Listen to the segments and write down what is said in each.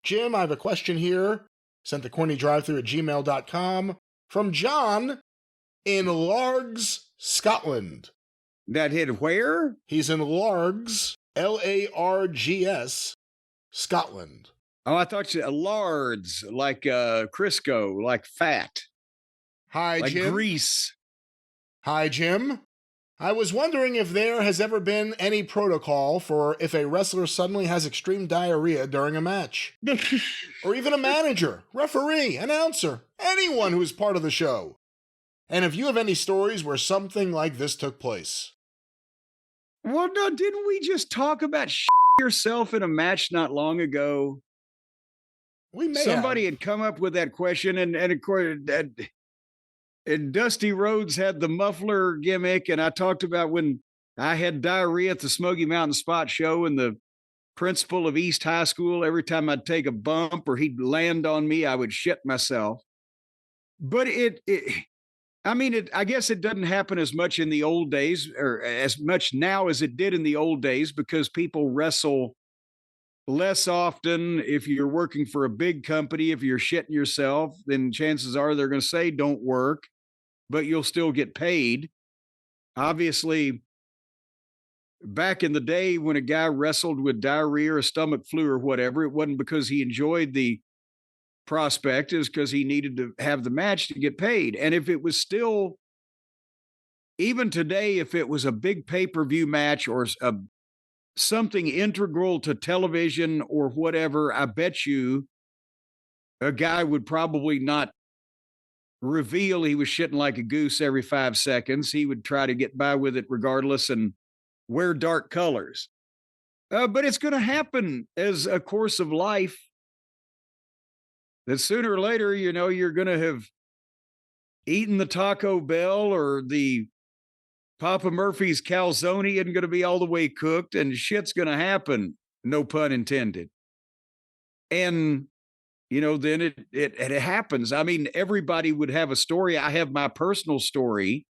Jim, I have a question here. Sent to CornyDriveThru at gmail.com from John in Largs, Scotland. That hit where? He's in Largs, Largs, Scotland. Oh, I thought you lards, like Crisco, like fat. Hi, like Jim. Grease. Hi, Jim. I was wondering if there has ever been any protocol for if a wrestler suddenly has extreme diarrhea during a match. Or even a manager, referee, announcer, anyone who's part of the show. And if you have any stories where something like this took place. Well, no, didn't we just talk about yourself in a match not long ago? We may Somebody have. had come up with that question, and of course, and Dusty Rhodes had the muffler gimmick, and I talked about when I had diarrhea at the Smoky Mountain Spot show, and the principal of East High School, every time I'd take a bump or he'd land on me, I would shit myself. But I guess it doesn't happen as much in the old days, or as much now as it did in the old days, because people wrestle less often. If you're working for a big company, if you're shitting yourself, then chances are they're going to say don't work, but you'll still get paid. Obviously, back in the day when a guy wrestled with diarrhea or stomach flu or whatever, it wasn't because he enjoyed the prospect, is because he needed to have the match to get paid. And if it was still, even today, if it was a big pay-per-view match or something integral to television or whatever, I bet you a guy would probably not reveal he was shitting like a goose every 5 seconds. He would try to get by with it regardless and wear dark colors. But it's going to happen as a course of life. That sooner or later, you're going to have eaten the Taco Bell, or the Papa Murphy's calzone isn't going to be all the way cooked, and shit's going to happen. No pun intended. And, then it happens. I mean, everybody would have a story. I have my personal story,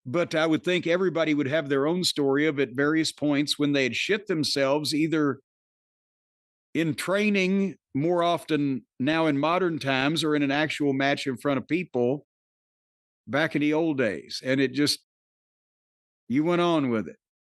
but I would think everybody would have their own story of at various points when they had shit themselves, either in training more often now in modern times, or in an actual match in front of people back in the old days. And you went on with it.